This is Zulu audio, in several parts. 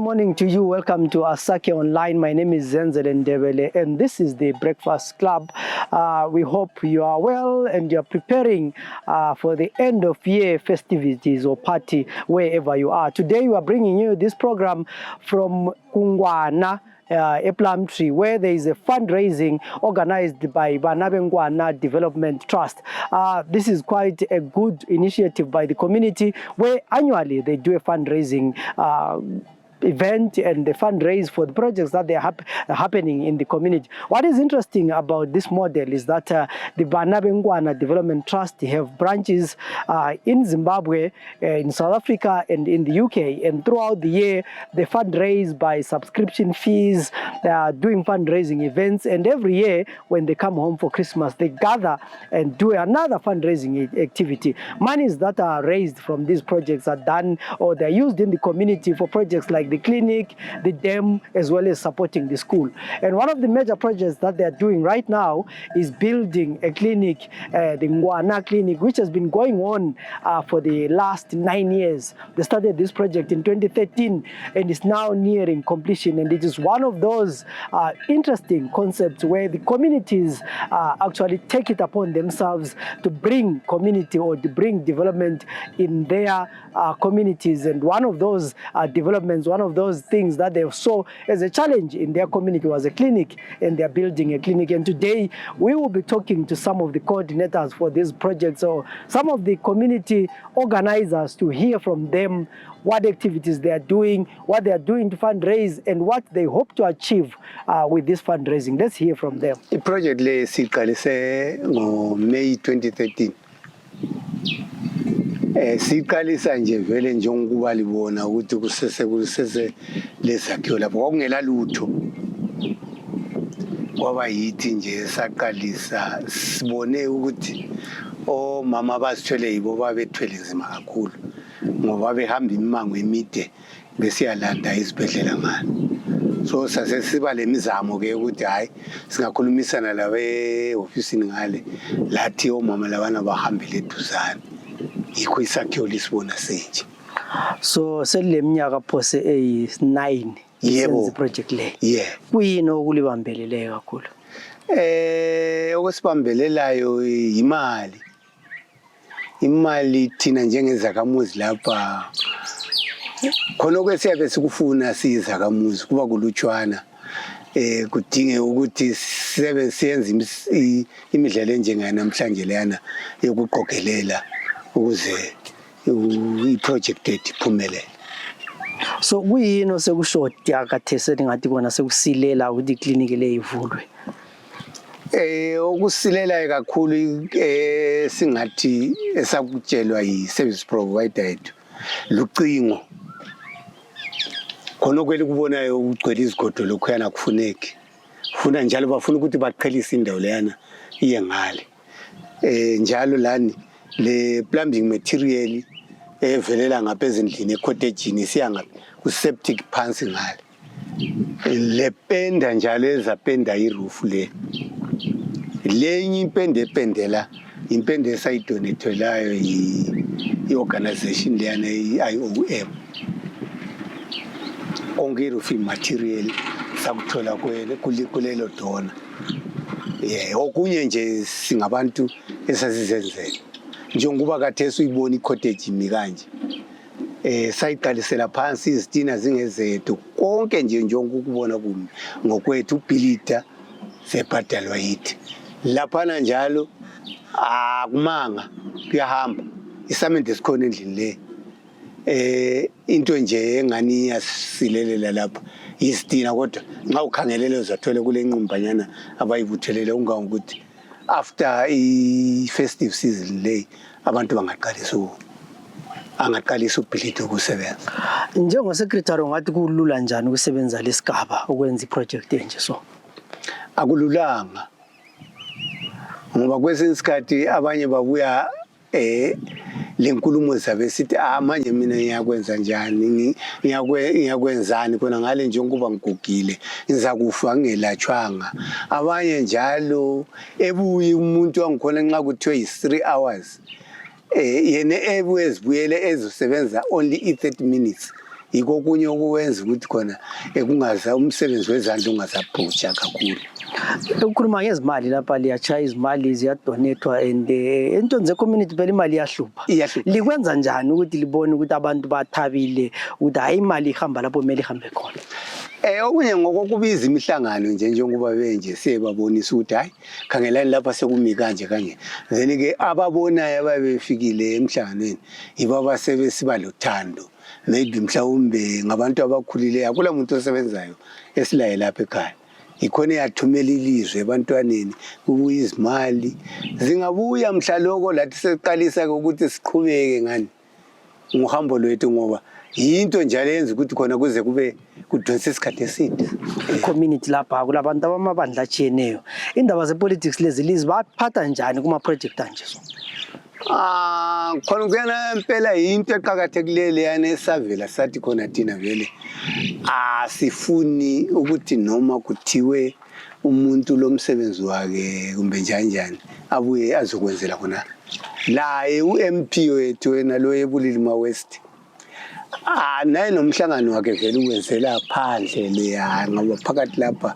morning to you. Welcome to Asake Online. My name is Zenzele Ndebele and this is the Breakfast Club. We hope you are well and you are preparing for the end of year festivities or party wherever you are. Today we are bringing you this program from Ngwana, a plum tree, where there is a fundraising organized by BanabeNgwana Development Trust. This is quite a good initiative by the community, where annually they do a fundraising event and the fundraise for the projects that they are happening in the community. What is interesting about this model is that the BanabeNgwana Development Trust have branches in Zimbabwe, in South Africa and in the UK, and throughout the year they fundraise by subscription fees, doing fundraising events, and every year when they come home for Christmas they gather and do another fundraising activity. Monies that are raised from these projects are done or they're used in the community for projects like the clinic, the dam, as well as supporting the school. And one of the major projects that they're doing right now is building a clinic, the Ngwana Clinic, which has been going on for the last 9 years. They started this project in 2013 and is now nearing completion, and it is one of those interesting concepts where the communities actually take it upon themselves to bring community or to bring development in their communities. And one of those developments, one of those things that they saw as a challenge in their community was a clinic, and they're building a clinic. And today we will be talking to some of the coordinators for this project, so some of the community organizers, to hear from them what activities they are doing, what they are doing to fundraise, and what they hope to achieve with this fundraising. Let's hear from them. The project siqalise ngo-May 2013. Siqalisa nje vele njengokuba libona ukuthi kusese lesakhiwo lapho kwakungela lutho. Kwaba yithi nje saqalisa sibone ukuthi omama basithwele yibo babethwele nzima kakhulu ngoba behamba imango emide besiyalanda izibhedlela ngani. So sase siba lemizamo ke ukuthi hayi singakhulumisana lawe ofisini ngale lathi omama labana bahambele eduzane. Yikho isakhiwo lisibona senje. So seleminyaka phose eyi9 yebo project le. Yeah. Kuyini okulibambelele kakhulu? Okusibambelelayo imali. Imali thina njengezakamuzi lapha khona kwesiyabe sikufuna sizakamuzi kuba kulutshwana kudinge ukuthi siyenze imidlalo enjengayo namhlanje leyana yokuqokelela ukuze iproject iphumelele. So kuyini osekushoti akathese ngathi kona sekusilela ukuthi iclinic le ivulwe? Okusilela kakhulu singathi esakutshelwa yi-service provider yethu lucingo. Khona kweli kubonayo ukugcwela izigodo lokhuyana kufuneki. Funa njalo bafuna ukuthi baqhelise indawo leyana iye ngale. Njalo lani le plumbing material evelela ngapha ezindlini ecottageni siyanga ku-septic phansi ngale. Le penda njalo ezapenda iroof le. Lenye impende ependela impende esayidonethelayo i-organization leyana i-IOM. Onke roofing material sakuthola kulelo dona. Okunye nje singabantu esasizenzela njengoba kathesi uyibona icottage imi kanje. Sayiqalisela phansi izitina zingezethu konke nje njengokubona kumi ngokwethu ubhilida sebhadalwa yithi. Laphana njalo akumanga kuyahamba isamente esikhona endlini le. Into nje engani yasilelela lapha isitina, kodwa nxa ukhangelele uzathola kule nqumbanyana abayibuthelele ungangokuthi after i-festive season le abantu angaqalisa ubhilida ukusebenza. Njengosecretary ungathi kulula njani ukusebenza lesigaba ukwenza iproject enje so? Akululanga ngoba kwesinye isikhathi abanye babuya lenkulumo zabe sithi manje mina ngiyakwenza njani, ngiyakwenzani khona ngale njengoba ngigugile ngizakufa ngelatshwanga. Abanye njalo ebuye umuntu wangikhona nxa kuthiwe yi3 hours yena ebuye ezibuyele ezosebenza only 30 minutes yiko kunye okuwenza ukuthi khona kungaza umsebenzi wezandla ungazabhutsha kakhulu. Ukhuluma ngezimali lapha liyachaya izimali ziyadonethwa and entweni ze-community phela imali iyahlupha. Likwenza njani ukuthi libone ukuthi abantu bathabile ukuthi hayi imali ihamba lapho kumele ihambe khona? Okunye ngokubiza imihlangano njengoba benje siyebabonisa ukuthi hayi khangelani lapha sekumi kanje kanje. Then ke ababonayo ababefikile emhlanganweni yibo abasebesiba lothando. Maybe mhlawumbe ngabantu abakhulile akula muntu osebenzayo esilaye lapha ekhaya. Ikhona yathumela ilizwe ebantwaneni kubuya izimali zingabuya mhlaloko lathi seqalisa ukuthi siqhubeke ngani ngohambo lwethu ngoba yinto njalo yenza ukuthi khona kuze kube kudonsa isikhathi eside. Community lapha kulabantu abamabandla atshiyeneyo. Indaba zepolitics lezi baphatha njani kuma project anje? Khona kuyana impela yinto eqhakathekileyo leyana esavela sathi khona thina vele asifuni ukuthi noma kuthiwe umuntu lo msebenzi wakhe kumbe njani abuye azokwenzela khona la uMP wethu wena lo eBulilima West naye nomhlangano wakhe vele uwenzela phandle leya ngoba phakathi lapha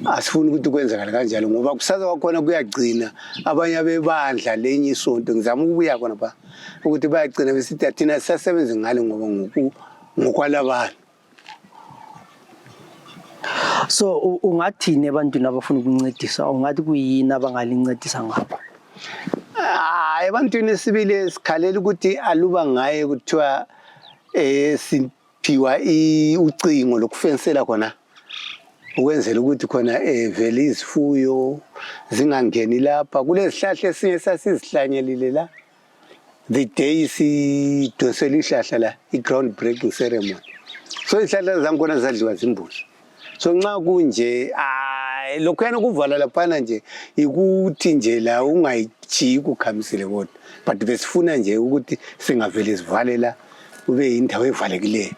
asifuni ukuthi kwenzakala kanjalo ngoba kusaza kwakhona kuyagcina abanye abebandla lenye isonto ngizama ukubuya khona pha ukuthi bayagcina besithi thina sisebenza ngale ngoba ngokwalabantu. So ungathini ebantwini abafuna ukuncedisa ungathi kuyini abangalincedisa ngapha? Ebantwini sibile sikhalela ukuthi aluba ngaye kuthiwa siphiwa ucingo lokufensela khona ukwenzela ukuthi khona vele izifuyo zingangeni lapha kulezihlahla esinye sasizihlanyelile la the day sidonsela ihlahla la i-ground breaking ceremony. So izihlahla zakhona zadliwa zimbuzi. So nxa kunje lokhuyana kuvala laphana nje ikuthi nje la ungayijiyi ukukhamisile kodwa but besifuna nje ukuthi singavele sivale la kube indawo evalekileyo.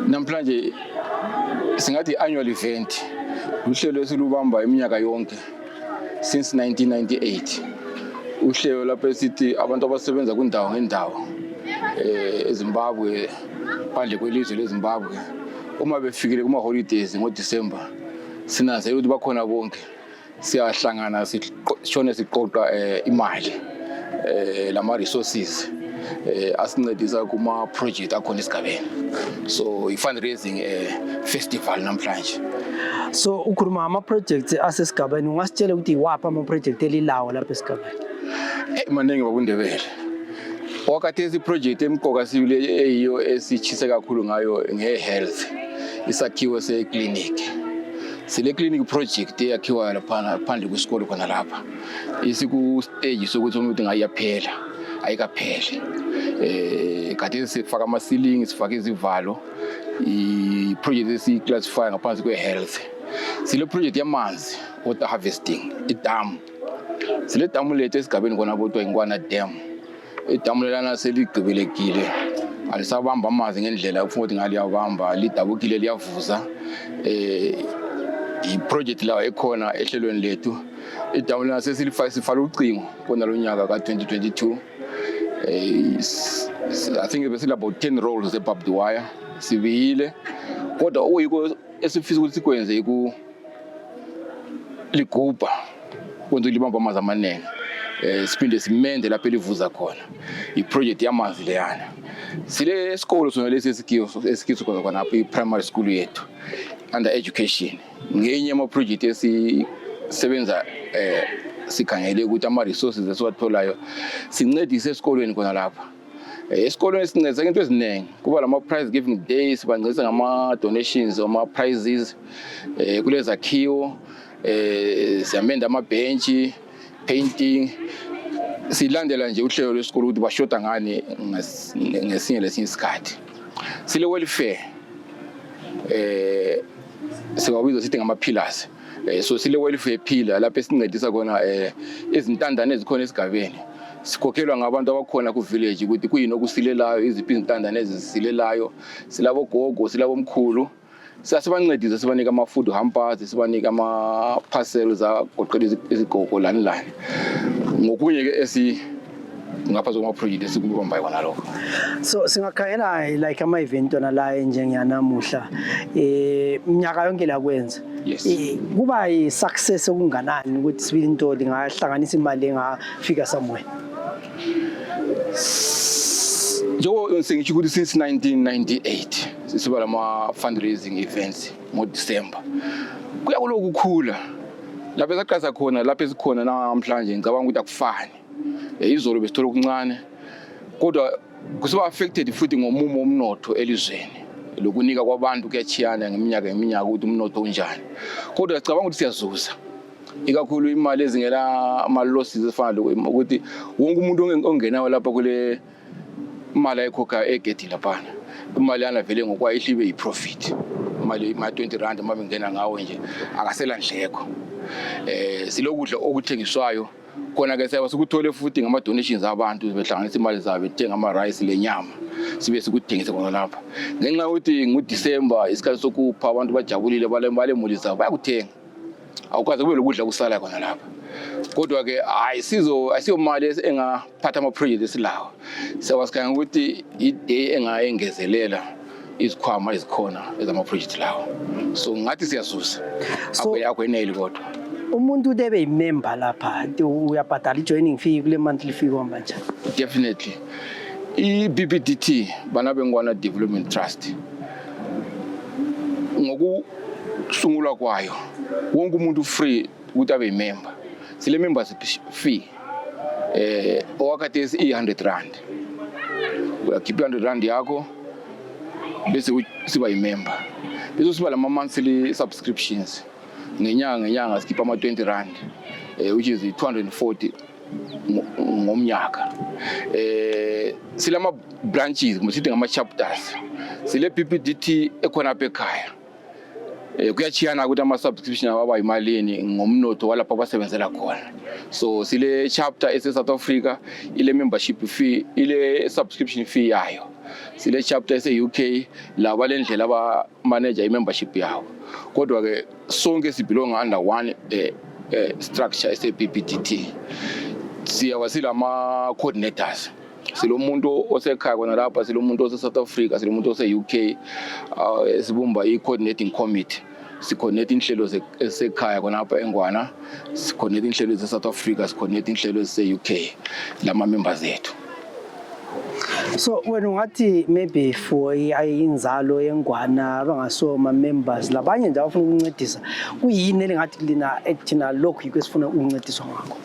Namhlanje singathi annual event uhlelo esilubamba iminyaka yonke since 1998. Uhlelo lapho esithi abantu abasebenza kundawo ngendawo eZimbabwe phandle kwelizwe leZimbabwe uma befikile kuma holidays ngoDecember sinanzela ukuthi bakhona bonke siyahlangana sishone siqoqa imali lama resources asincedisa kuma project akhona esigabeni. So i-fundraising festival namhlanje. So ukhuluma ama projects asesigabeni, ungasitshela ukuthi iwaphi ama project elilawo lapha esigabeni? Maningi BanabeNgwana. Wakhathesi project emqoka sibile eyiyo esichise kakhulu ngayo nge-health, isakhiwo se-clinic. Sile clinic project eyakhiwa lapha phandle kwesikolo khona lapha. Isiku-stage sokuthi umuntu ngayaphela, ayikaphele. Kade sifaka ama-ceiling, sifaka izivalo. I-project esiyiclassify ngaphansi kwe-health. Sile project yamanzi, water harvesting, idamu. Sile damu lethu esigabeni khona BanabeNgwana dam. Idamu lelana seligqibelekile. Alisabamba amanzi ngendlela ufuna ukuthi ngaliyabamba, lidabukile liyavuza. I-project lawa ekhona ehlelweni lethu. Idamu lelana sifala ucingo kona lo nyaka ka-2022. I think it's about 10 rolls of barbed wire. Sibiyile. Kodwa uyiko esifisa ukuthi sikwenze iku ligubha. Kwenza libamba amanzi amanene. Siphinde simende lapho elivuza khona. I-project yamanzi leyana. Sile sikolo sona lesi esikhiso khona lapho i-primary school yethu under education. Ngenye ama project esisebenza sikhangele ukuthi ama resources esiwatholayo sincedise esikolweni khona lapha. Esikolweni sincedisa into eziningi. Kuba lama prize giving days, bancedisa ngama donations, ama prizes kulezi zakhiwo, siyamenda ama bench, painting. Silandela nje uhlelo lwesikolo ukuthi bashoda ngani ngesinye lesinye isikhathi. Sile welfare siwabiza sithi ngama pillars. So sile welfare pillar lapho esincedisa khona izintandane ezikhona esigabeni. Sikhokhelwa ngabantu abakhona ku village ukuthi kuyini okusilelayo, iziphi izintandane ezisilelayo, silabo gogo, silabo mkhulu. Sasibancedisa sibanika ama food hampers, sibanika ama parcels agoqela izigogo lani. Ngokunye ke ngapha zoma project esikubamba yona lokho. So singakhayela like ama event ona la njenganamuhla iminyaka yonke la kwenza. Yes. Kuba yi success okunganani ukuthi sibili into lingahlanganisa imali engafika somewhere. Jo sengisho ukuthi since 1998 sisiba lama fundraising events ngoDecember. Kuya kuloku kukhula. Lapho esaqasa khona, lapho esikhona namhlanje ngicabanga ukuthi akufani. Izolo besithola okuncane. Kodwa kusiba affected futhi ngomumo omnotho elizweni. Lokunika kwabantu kuyachiyana ngeminyaka ukuthi umnotho unjani. Kodwa ngicabanga ukuthi siyazuza. Ikakhulu imali ezingela ama losses efana ukuthi wonke umuntu ongenayo lapha kule imali ayikhokha egedi lapha. Imali yana vele ngokwayo ihlibe yiprofit. Imali ma 20 rand uma bengena ngawo nje akasela ndleko. Silokudla okuthengiswayo khona ke siyabe sikuthole futhi ngama donations abantu behlanganisa imali zabo bethenga ama rice lenyama sibe sikuthengisa khona lapha. Ngenxa ukuthi ngoDecember isikhathi sokupha abantu bajabulile balemuli zabo bayakuthenga. Awukwazi kube lokudla kusala khona lapha. Kodwa ke asiyomali engaphatha ama project esilawo. Siyawasikanga ukuthi iday engayengezelela izikhwama ezikhona ezama project lawo. So ngathi siyazuza. Akweneli kodwa. Umuntu debe imember lapha uyabhadala i-joining fee kule monthly fee kwamba njani? Definitely. I-BBDT BanabeNgwana Development Trust ngokusungulwa kwayo wonke umuntu free ukuthi abe member. Sile members fee owakhathesi i-100 rand. Uyakhipha i-100 rand yakho bese siba yimember. Bese siba lama-monthly subscriptions. Ngenyanga sikhipha ama-20 rand, which is 240 ngomnyaka. Silama branches, sithi ngama-chapters. Sile PPDT ekhona apha ekhaya. Kuyachiyana ukuthi ama-subscription aba yimalini ngomnotho walapho abasebenzela khona. So sile chapter ese-South Africa, ile membership fee, ile subscription fee yayo. Sile chapter ese-UK, laba le ndlela aba-manager i-membership yawo. Kodwa-ke sonke sibelonga under one structure ese-PPDT. Siyawa silama-coordinators. Silomuntu osekhaya kona lapha, silomuntu ose-South Africa, silomuntu ose-UK, sibumba i-coordinating committee. Sicoordinate inhlelo esekhaya kona lapha eNgwana, sicoordinate inhlelo ese-South Africa, sicoordinate inhlelo ese-UK, lama-members ethu. So when ungathi maybe for inzalo yeNgwana abangasoma members labanye nje abafuna ukuncedisa, kuyini elingathi lina ekuthina lokhu yikesifuna ukuncediswa ngakho?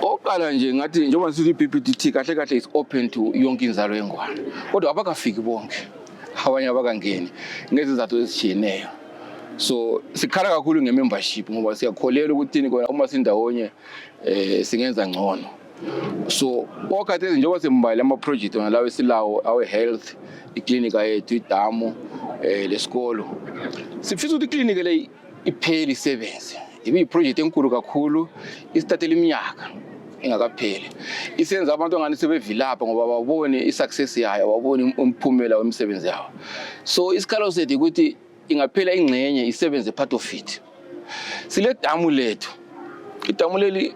Oqala nje ngathi njengoba sithi PPDT kahle kahle is open to yonke inzalo yeNgwana. Kodwa abakafiki bonke. Abanye abakangeni ngezizathu ezishiyeneyo. So sikhala kakhulu ngemembership ngoba siyakholelwa ukuthi kona uma sindawonye singenza ngcono. So okhathesi njengoba sembali ama-project wona lawo esilawo awe health, iklinika yethu, idamu, lesikolo. Sifisa ukuthi iklinika le iphele isebenze. Ibe iproject enkulu kakhulu, isitathela iminyaka ingakapheli. Isenza abantu ngani sebevilapha ngoba babone isuccess yayo, babone umphumela wemisebenzi yawo. So isikhalo sethu ukuthi ingaphela ingxenye isebenze part of it. Sile damu lethu. Idamu leli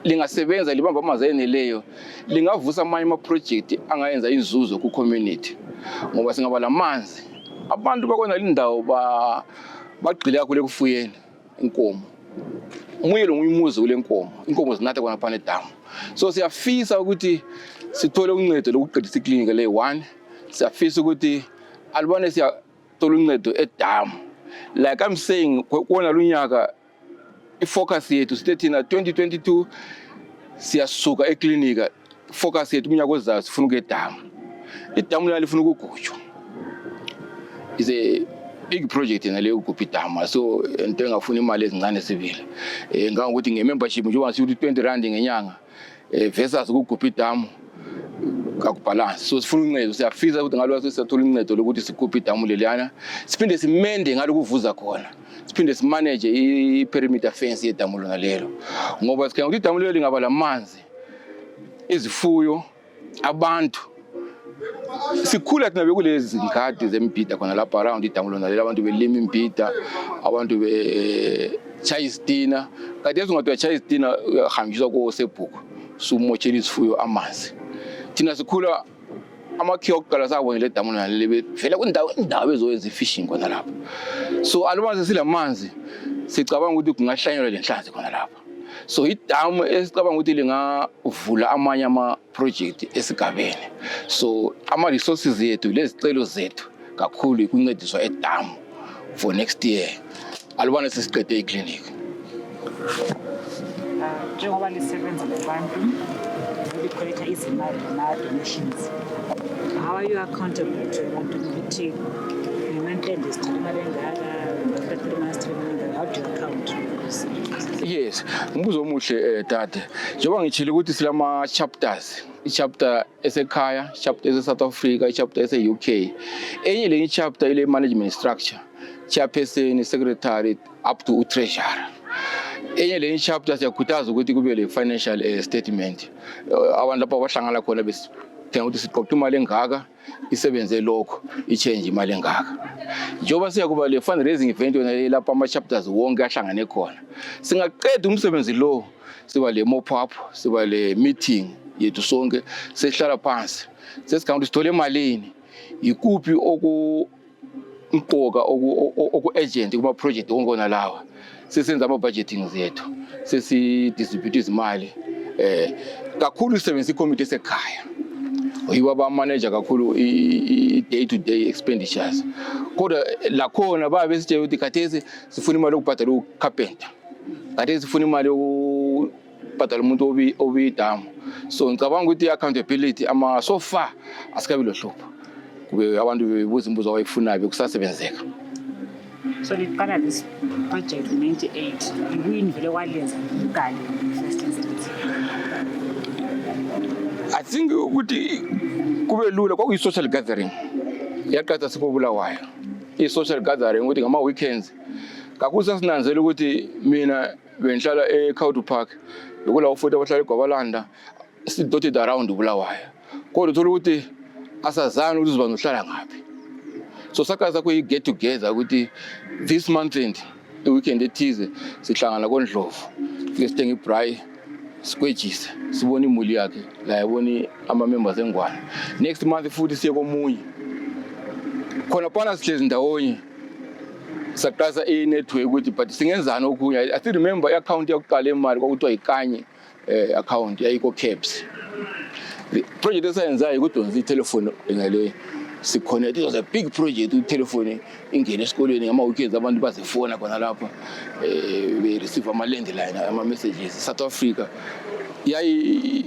lingasebenza libamba amazene leyo, lingavusa amanye ama-project angayenza inzuzo ku-community. Ngoba singaba lamanzi, abantu bakona lindawo bagqile kakhulu ekufuyeni inkomo. Umuyelo nguyumuzi ule nkomo, inkomo zinatha kona phana edamu. So siyafisa ukuthi sithole uncedo lokuqedisa iklinika le 1. Siyafisa ukuthi alibone siyathola uncedo edamu. Like I'm saying, kona lunyaka ifocus yethu sithi thina 2022 siyasuka eklinika, focus yethu unyaka ozayo sifuna ukuyedamu. Idamu lifuna ukugujwa. Is a big project nale ukuphi idamu, so into engafuna imali ezincane sivile. Ngokuthi ngemembership njengoba sithi 20 rand ngenyanga versus ukuphi idamu kakubalance. So sifuna uncedo, siyafisa ukuthi ngalwazi siyathola uncedo lokuthi sikuphi idamu leliyana, siphinde simende ngalokuvuza khona. Siphinde simanage i-perimeter fence yedamu lona lelo. Ngoba sikhanga ukuthi idamu lelo lingaba lamanzi, izifuyo, abantu. Sikhula thina bekulezi ngadi zembida khona lapha around idamu lona lelo, abantu belima imbida, abantu bechaya isitina. Kade ungathi chaya isitina uyahanjiswa koSebhuku, sumotshela izifuyo amanzi. Thina sikhula amakhiwa okuqala sabona le damu lona lelo vela kundawo ezoyenza ifishing khona lapha. So alubanze silamanzi sicabanga ukuthi kungahlanyelwa lenhlanzi khona lapha. So idamu esicabanga ukuthi lingavula amanye ama-project esigabeni. So ama-resources yethu, lezicelo zethu kakhulu kuncediswa edamu for next year. Alubane sesiqede iklinika. Njengoba lisebenza nabantu, licollecta izimali na-donations. How are you accountable to abantu ukuthi ngemanhlende sithola imali engaka, after 3 months, 3 months, how do you account? Yes, umbuzo omuhle dade. Njengoba ngitshilo ukuthi silama-chapters. I-chapter esekhaya, chapter ese-South Africa, i-chapter ese-UK. Enye le chapter ile management structure, chairperson, secretary, up to treasurer. Enye le chapter siyakhuthaza ukuthi kube le financial statement. Abantu lapha abahlangana khona thenga ukuthi siqoqe imali engaka, isebenze lokho, i-change imali engaka. Njengoba siyakuba le fundraising event yona lapha ama-chapters wonke ahlangane khona. Singaqeda umsebenzi lo, siba le mop-up, siba le meeting yethu sonke, sehlala phansi. Sesikhanga ukuthi sithole emalini, ikuphi okumqoka, oku-agent kuma-project wonke lawa. Sesenza ama-budgeting zethu, sesi-distribute izimali. Kakhulu sisebenzisa i-committee esekhaya. Yibo abamanager kakhulu i-day-to-day expenditures. Kodwa lakhona babe sitshela ukuthi khathesi sifuna imali yokubhadala ucarpenter. Khathesi sifuna imali ibhadala umuntu obidamu. So ngicabanga ukuthi accountability so far asikabi lo hlupho. Kube abantu bebuza imibuzo abayifunayo bekusasebenzeka. So liqala this project in 98. Yini vele kwalenza uqale first instance? I think ukuthi kube lula kwakuyi social gathering. Yaqala sibobulawayo. I social gathering ukuthi ngama weekends kakhulu sasinanzela ukuthi mina bengihlala eCountry Park bekula ufuthi abahlala eGwabalanda sidotted around uBulawayo. Kodwa uthola ukuthi asazana ukuthi siba nohlala ngapi. So sakaza ku get together ukuthi this month end weekend ethize sihlangana koNdlovu sithenga ibrayi sikwejisa sibona imuli yakhe la yabona ama members engwana. Next month futhi siye komunye khona phana sihlezi ndawonye saqasa network ukuthi but singenzana okunye. I still remember i-account yokuqala imali kwakuthiwa ikanye account yayiko caps. The project esayenzayo ukudonsa itelephone ngale siconnect. It was a big project utelephone ingene esikolweni ngama weekends abantu bazefona khona lapha be receive ama landline ama messages. South Africa yayi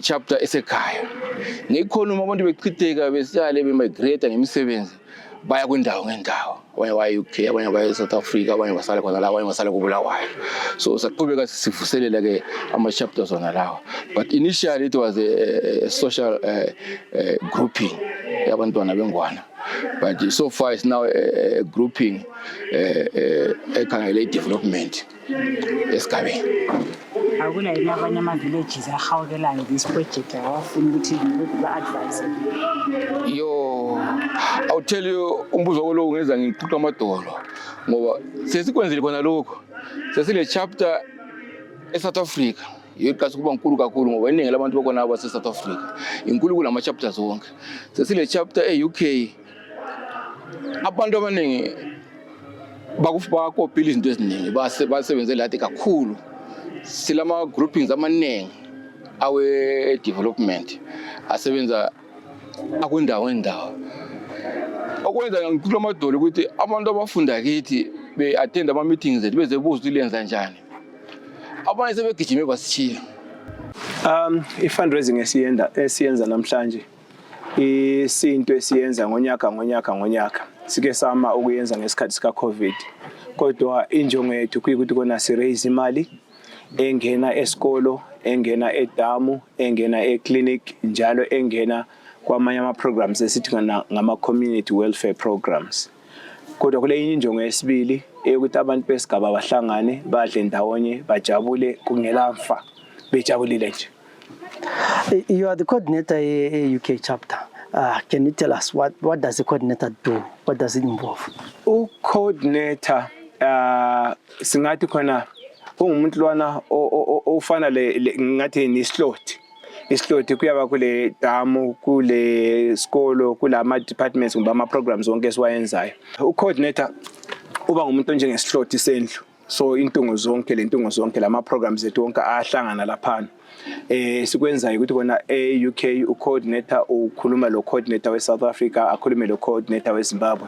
chapter esekhaya ngekhona abantu beqhitheka besiyale bemigrate ngemisebenzi baya kwindawo ngendawo. Abanye baya UK, abanye baya South Africa, abanye basala khona la, abanye basala kuBulawayo. So saqhubeka sivuselela ke ama chapters ona lawa. But initially it was a social grouping yabantwana bengwana. But so far it's now a grouping ekhangele development esigabeni. Akula yini abanye ama-villages ahawukelayo this project awafuna ukuthi ba-advise? Yo, I'll tell you umbuzo wolo ungeza ngiqhuqa amadolo ngoba sesikwenzile khona lokho. Sesile chapter eSouth Africa yiqhaza kuba nkulu kakhulu ngoba iningi labantu bakhona abase South Africa inkulu kulama chapters wonke. Sesile chapter eUK abantu abaningi bakopila izinto eziningi basebenzele lathi kakhulu. Silama groupings amaningi awe development asebenza akwindawo okwenza ngiqhula amadolo ukuthi abantu abafunda kithi be-attend ama-meetings zethu bezebuza ukuthi lenza njani. Abanye sebegijime basishiya. I-fundraising esiyenza namhlanje isinto esiyenza ngonyaka sike sama ukuyenza ngesikhathi sika-COVID. Kodwa injongo yethu kuyikuthi kona si-raise imali engena esikolo, engena edamu, engena eclinic, njalo engena kwamanye ama-programs esithi ngama-community welfare programs. Kodwa kule injongo yesibili ukuthi abantu besigaba bahlangane badle ndawonye bajabule kungelamfa bejabulile nje. You are the coordinator UK chapter. Can you tell us what does the coordinator do? What does it involve? Coordinator singathi khona ungumuntu lwana ofana le ngathi ni slot. Islot kuyaba kule damu, kule skolo, kulama departments kumbe ama programs wonke esiwayenzayo. Coordinator uba ngumuntu njenge slot isendlu. So intungo zonke lama programs ethu wonke ahlangana lapha. Sikwenza ukuthi kona UK ucoordinator ukhuluma lo coordinator weSouth Africa akhulume lo coordinator weZimbabwe.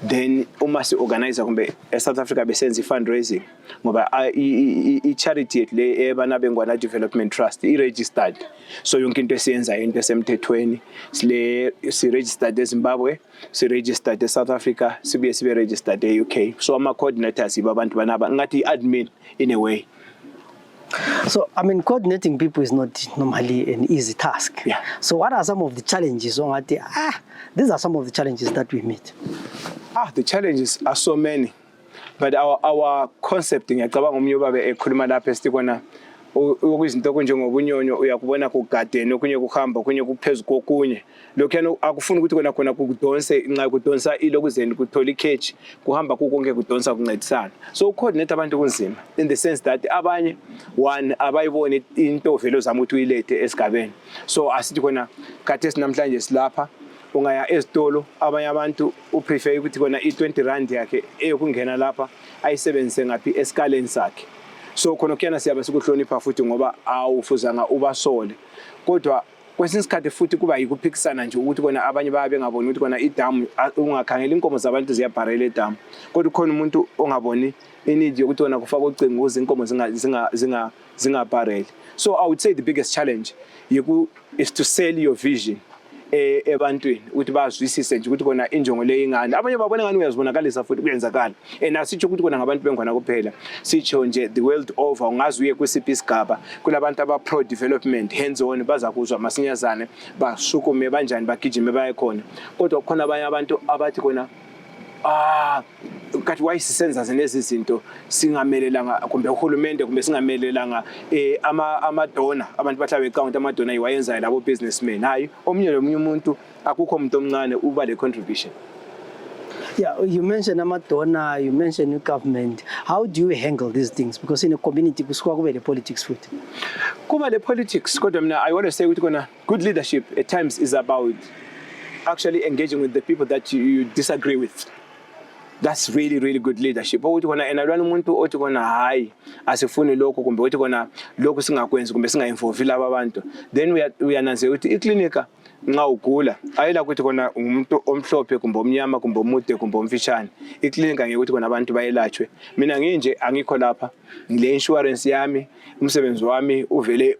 Then uma si organizer kumbe eSouth Africa besenza ifundraising ngoba i-charity yethu le BanabeNgwana Development Trust i-registered. So yonke into esiyenza into esemthethweni. Si registered eZimbabwe, si registered eSouth Africa, sibe registered eUK. So ama coordinators iba abantu banaba ngathi admin in a way. So, I mean, coordinating people is not normally an easy task. Yeah. So, what are some of the challenges? These are some of the challenges that we meet. The challenges are so many, but our concepting ngiyacabanga umnye babe ekhuluma lapha esitikona okuyizinto kunjengobunyonyo uyakubona ku garden okunye kuhamba okunye kuphezulu kokunye. Lokho akufuni ukuthi kona kudonse inxa kudonsa ilokuzeni kuthola ikheji kuhamba kukonke kudonsa kuncedisana. So coordinate abantu kunzima in the sense that abanye one abayiboni into velo zama ukuthi uyilethe esigabeni. So asithi kona khathesi namhlanje silapha ungaya ezitolo abanye abantu uprefer ukuthi kona i20 rand yakhe eyokungena lapha ayisebenzise ngapi eskaleni sakhe. So khona kuyana siyaba sikuhlonipha futhi ngoba awufuzanga ubasole. Kodwa kwesinye isikhathi futhi kuba yikuphikisana nje ukuthi kona abanye babe ngaboni ukuthi kona idamu ungakhangela inkomo zabantu ziyabharela edamu kodwa khona umuntu ongaboni inidi yokuthi kona kufaka ucingo ukuze inkomo zingabhareli. So I would say the biggest challenge is to sell your vision ebantwini ukuthi bazwisise nje ukuthi kona injongo le ingane abanye babona ngani uyazibonakalisa futhi kuyenzakala asitsho ukuthi kona ngabantu bengwana kuphela sitsho nje the world over ungazi uye kwisiphi isigaba kulabantu aba pro development hands on bazakuzwa masinyazane bashukume banjani bagijime baye khona kodwa khona abanye abantu abathi kona kathi wayisisenza zenezi zinto singamelelanga kumbe uhulumende kumbe singamelelanga amadona abantu bahlabe account amadona iwayenza labo businessmen hayi omunye nomunye umuntu akukho umuntu omncane uba le contribution. Yeah, you mentioned amadona, you mentioned government. How do you handle these things? Because in a community, kusuka kube le politics futhi. Kuba le politics kodwa mina I want to say ukuthi kona good leadership at times is about actually engaging with the people that you disagree with. That's really, really good leadership. Ukuthi kona enalwana umuntu othi kona hayi asifuni lokho kumbe othi kona lokho singakwenzi kumbe singainvolve laba abantu. Then we announce ukuthi iklinika nxa ugula ayela ukuthi kona umuntu omhlophe kumbe omnyama kumbe omude kumbe omfishane. Iklinika ngeke ukuthi kona abantu bayelatshwe. Mina nginje angikho lapha ngile insurance yami umsebenzi wami uvele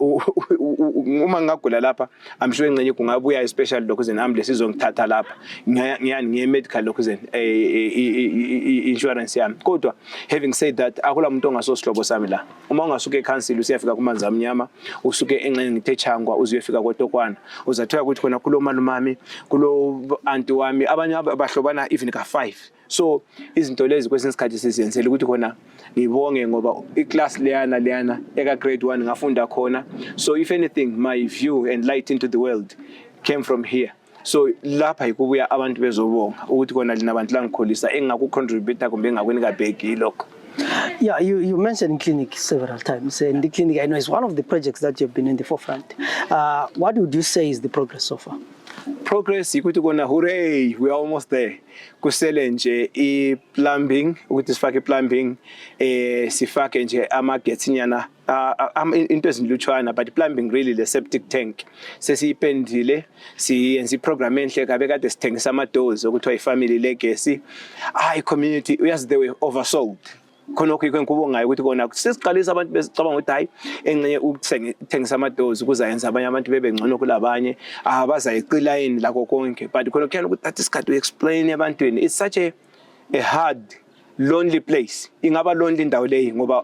uma ngagula lapha amsho engcenye kungabuya especially lokho zen ambulance izongithatha lapha ngiye medical lokho zen insurance yami kodwa having said that akula umuntu ongasosihlobo sami la uma ungasuka eCouncil usiyafika kumanzi amnyama usuke engcenye ngithe changwa uzuyefika kwaTokwana uzathola ukuthi khona kulo malumami kulo anti wami abanye abahlobana even ka5 so izinto lezi kwesinye isikhathi sizenzele ukuthi khona ngibonge ngoba iclass leyana eka grade 1 ngafunda khona so if anything my view and light into the world came from here so lapha ikubuya abantu bezobonga ukuthi khona lina abantu langikholisa engakucontribute kumbe engakwenika bheki lokho. Yeah, you mentioned clinic several times, and the clinic I know is one of the projects that you've been in the forefront. What would you say is the progress so far? Progress ikuthi kona hooray we are almost there kusele nje i-plumbing ukuthi sifake i-plumbing sifake nje amagethinyana into ezilutshwana but plumbing really the septic tank sesiyipendile siyenza iprogram enhle kabe kade sithengisa ama-doors okuthiwa i-family legacy i-community uyazi they were oversold khonokho ikwenkubongayo ukuthi kona sesiqalisa abantu besicabanga ukuthi hayi engcenye ukuthengisa amadozi kuzayenza abanye abantu bebe ngcono kulabanye abazayiqila yini lakho konke but khona kuyana ukuthi that isikhathi to explain ebantwini it's such a hard lonely place ingaba lonely indawo leyi ngoba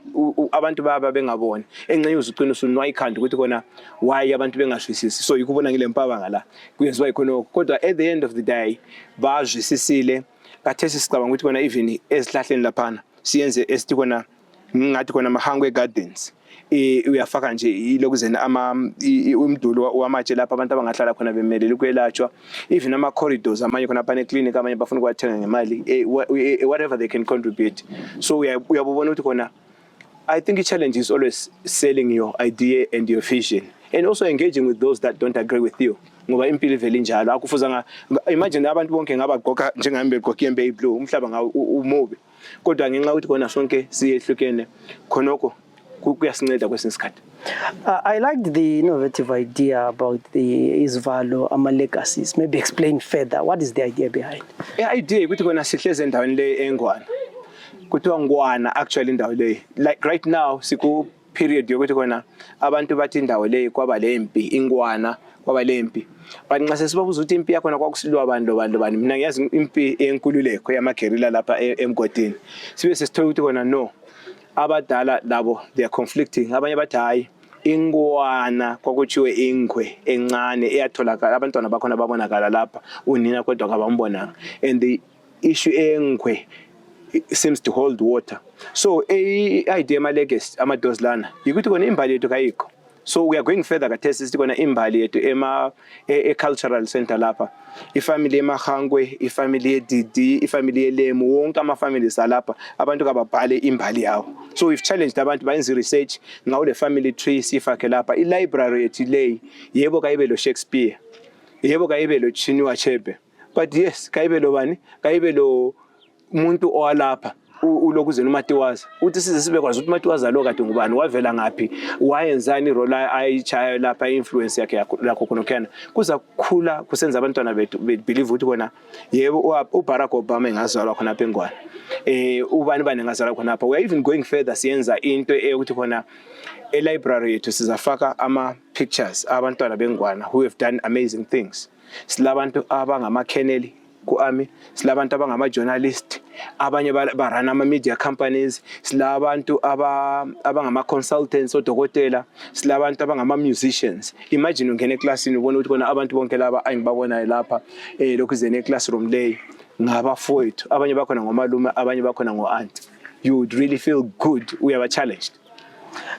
abantu baba bengaboni engcenye uzuqina usunwa ikhanda ukuthi kona why abantu bengashwisisi so ikubona ngile mpabanga la kuyenziwa ikhonokho kodwa at the end of the day bazwisisile kathesi sicabanga ukuthi kona even ezihlahleni laphana siyenze esithi kona ngathi kona mahangwe gardens uyafaka nje ilokuzena umdulo wamatshe lapha abantu abangahlala khona bemelele ukwelatshwa even ama corridors amanye khona phane clinic amanye bafuna ukuthenga ngemali whatever they can contribute so uyabona ukuthi kona I think the challenge is always selling your idea and your vision and also engaging with those that don't agree with you ngoba impilo vele njalo akufuzanga imagine abantu bonke ngabagqoka njengami begqoka iyembe eblue umhlaba nga umubi kodwa ngenxa ukuthi kona sonke siyehlukene khonoko kuyasinceda kwesinye isikhathi. I liked the innovative idea about the isivalo ama-legacies. Maybe explain further. What is the idea behind? The idea ukuthi kona sihleze endaweni le engwana kuthiwa ngwana actually indawo le like right now siku period yokuthi kona abantu bathi indawo le kwaba lempi ingwana kwaba lempi but nxa sesibabuza ukuthi impi yakho kwakusilwa abantu bani mina ngiyazi impi enkululeko yamagerilla lapha emgodini sibe sesithola ukuthi kona no abadala labo they are conflicting abanye bathi hayi ingwana kwakuchiwe ingwe encane eyatholakala abantwana bakhona babonakala lapha unina kodwa kabambonanga and the issue engwe seems to hold water so idea ama legacy amadoors lana ukuthi kona imbali yethu kayikho so we are going further kathesi sithi kona imbali yethu cultural center lapha ifamily emahangwe ifamily edidi ifamily elemu wonke ama families alapha abantu kababhale imbali yawo so we've challenged abantu bayenze research ngawo le family tree sifake lapha i-library yethu lay yebo kayibe lo Shakespeare yebo kayibe lo Chinua Achebe but yes kayibe lo bani kayibe lo umuntu owalapha ulokuzeni uMatiwaza uthi size sibekwazi ukuthi uMatiwaza lo kade ngubani wavela ngaphi wayenzani role ayichayo lapha influence yakhe lakho khona kuza kukhula kusenza abantwana bethu believe ukuthi kona yebo uBarack Obama engazalwa khona lapha eNgwana ubani bani engazalwa khona lapha. We are even going further siyenza into ukuthi khona e-library yethu sizafaka ama-pictures abantwana beNgwana who have done amazing things. Silabantu abangama-kennel ku-army, silabantu abangama-journalist, abanye barana ama-media companies, silabantu abangama-consultants, odokotela, silabantu abangama-musicians. Imagine ungena eklasini ubone ukuthi khona abantu bonke laba engibabonayo lapha lokuzeni e-classroom leyo ngabafowethu, abanye bakhona ngomalume, abanye bakhona ngo-aunt. You would really feel good. We are challenged.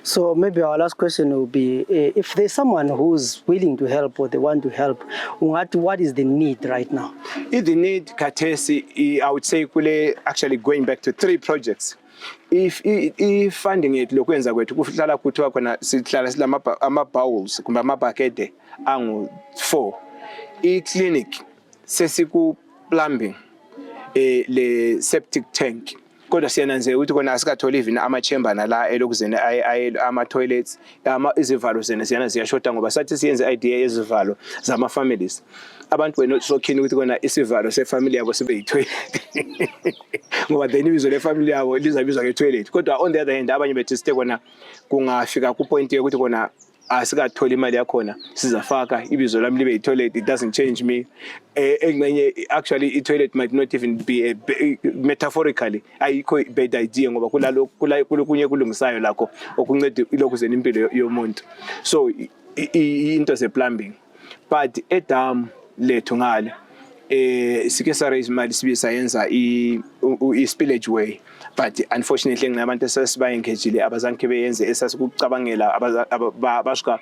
So maybe our last question will be, if there's someone who's willing to help or they want to help, what is the need right now? The need, Katesi, I would say, actually going back to 3 projects. If funding it, lokwenza kwethu kuhlala kuthiwa khona sihlala silama ama-bowls kumbe amabhakede angu 4. I-clinic sesiku plumbing le septic tank. Kodwa siyananzela ukuthi kona asikatholi even ama-chamber nala elokuzeni ama-toilets, izivalo zena siyana ziyashoda ngoba sathi siyenze idea yezivalo zama-families. Abantu were not so keen ukuthi kona isivalo sefamily yabo sibe yi-toilet ngoba then ibizo lefamily yabo lizabizwa nge-toilet. Kodwa on the other hand abanye bethu sithe kona kungafika ku-point yokuthi kona asikatholi imali yakhona sizafaka ibizo lami libe yi-toilet, it doesn't change me. Actually i-toilet might not even be metaphorically ayikho bad idea ngoba kunye kulungisayo lakho okunceda ilokuzeni impilo yomuntu. So into ze-plumbing, but edam lethu ngale sike sa raise imali sibe sayenza i-spillage way, but unfortunately nginabantu esasibayengejile abazange beyenze esasikucabangela abashka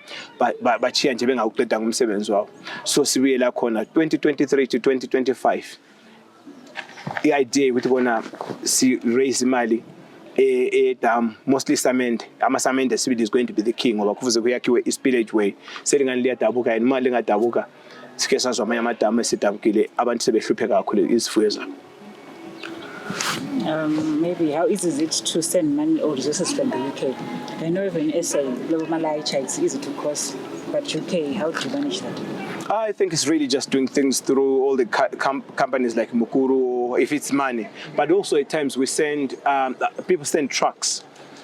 bachiya nje bengawuqeda ngomsebenzi wawo. So sibuyela khona 2023 to 2025 i-idea ukuthi bona si raise imali dam, mostly cement. Ama-cement esibili is going to be the king ngoba kufuze kuyakhiwe i-spillage way. Selingani liyadabuka yini imali engadabuka sike sazwa amanye amadamu esidabukile abantu sebehlupheka kakhulu izifuyo zabo. Maybe how easy is it to send money or resources from the UK? I know even in SA, it's easy to cross, but UK, how do you manage that? I think it's really just doing things through all the companies like Mukuru, if it's money. But also at times we send, people send trucks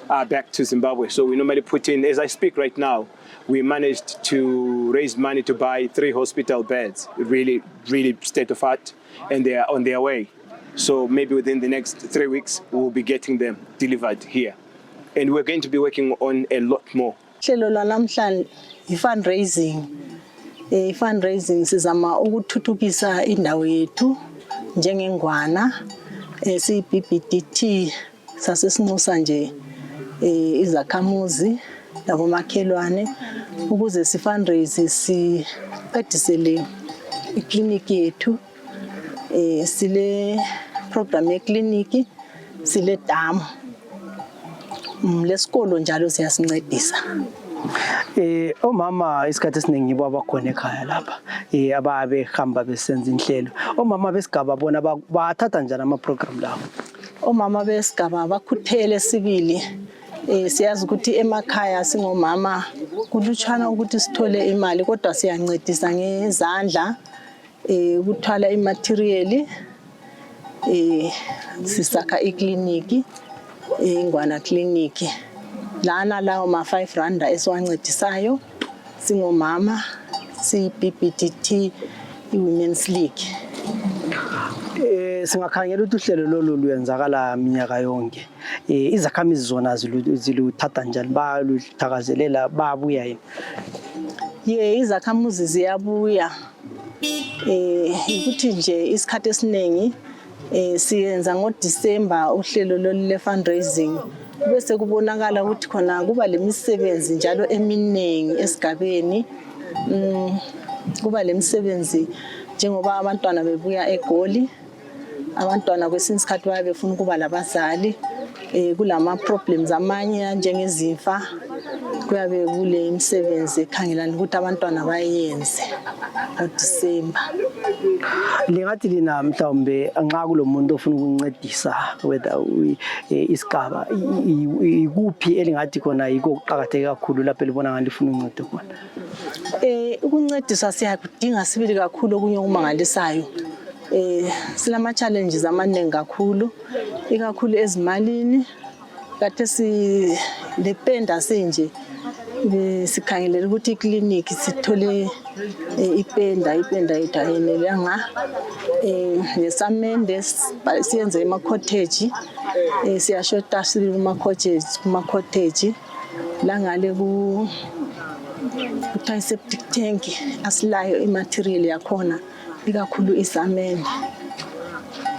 back to Zimbabwe. So we normally put in, as I speak right now, we managed to raise money to buy 3 hospital beds, really, really state of art, and they are on their way. So maybe within the next 3 weeks, we'll be getting them delivered here. And we're going to be working on a lot more. Fundraising sizama ukuthuthukisa indawo yethu njengeNgwana siBBDT sasesinxusa nje izakhamuzi labomakhelwane ukuze sifundraise siqedisele iclinic yethu sile program yeclinic sile damu lesikolo njalo siyasincedisa. Omama isikhathi esiningi yibo abakhona ekhaya lapha ababehamba besenza inhlelo. Omama besigaba bona bathatha njani ama-program lawo? Omama besigaba bakhuthele sibili. Siyazi ukuthi emakhaya singomama kulutshwana ukuthi sithole imali kodwa siyancedisa ngezandla ukuthwala imaterial sisakha iclinic eNgwana clinic. Lana lawo ma-5 randa esiwancedisayo singomama siBBDT i-Women's League. Singakhangela ukuthi uhlelo lolu luyenzakala minyaka yonke. Izakhamizi zona ziluthatha njani, baluthakazelela, babuya yini? Izakhamuzi ziyabuya. Ukuthi nje isikhathi esiningi siyenza ngoDisemba uhlelo lolu le-fundraising. Bese kubonakala ukuthi khona kuba lemisebenzi njalo eminingi esigabeni. Kuba lemisebenzi njengoba abantwana bebuya eGoli, abantwana kwesinye isikhathi baye befuna ukuba labazali, kulama problems amanye njengezimfa kuyabe kule imisebenzi ekhangelana ukuthi abantwana bayenze ngoDisemba. Lingathi lina mhlawumbe nxa kulomuntu ofuna ukuncedisa whether isigaba ikuphi elingathi khona yiko kuqakatheke kakhulu lapho libona ngani lifuna uncedo khona? Ukuncediswa siyakudinga sibili kakhulu okunye okumangalisayo. Silama challenges amaningi kakhulu, ikakhulu ezimalini. Kade lependa senje sikhangelela ukuthi iclinic sithole ipenda yethu ayenelanga, nesamende siyenze ema-cottage, siyashota kuma-cottage langale kuthiwa septic tank asilayo imaterial yakhona ikakhulu isamende.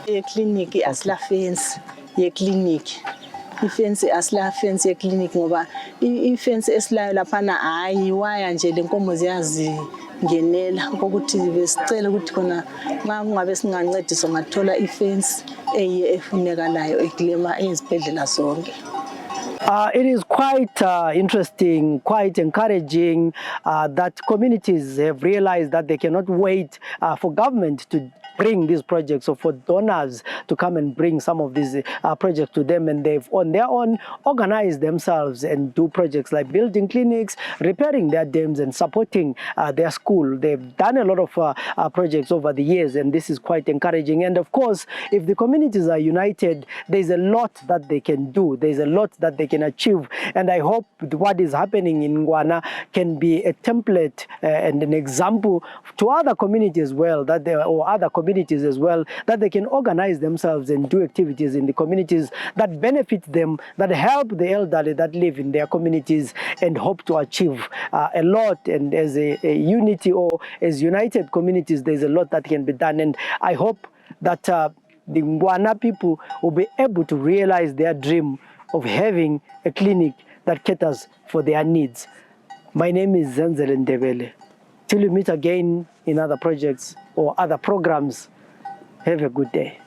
Eclinic asila fence yeclinic. Ifence asila fence yeclinic ngoba ifence esilayo laphana hayi waya nje lenkomo ziyazingenela ukuthi besicela ukuthi khona nxa kungabe singancedisa ngathola ifence efunekalayo eklema ezibhedlela zonke. It is quite interesting, quite encouraging that communities have realized that they cannot wait for government to bring these projects or for donors to come and bring some of these projects to them, and they've on their own organized themselves and do projects like building clinics, repairing their dams and supporting their school. They've done a lot of projects over the years, and this is quite encouraging. And of course, if the communities are united, there's a lot that they can do, there's a lot that they can achieve, and I hope what is happening in Ngwana can be a template and an example to other communities as well, that they can organize themselves and do activities in the communities that benefit them, that help the elderly that live in their communities, and hope to achieve a lot. And as a unity or as united communities, there's a lot that can be done, and I hope that the Ngwana people will be able to realize their dream of having a clinic that caters for their needs. My name is Zenzele Ndebele. Till we meet again in other projects or other programs, have a good day.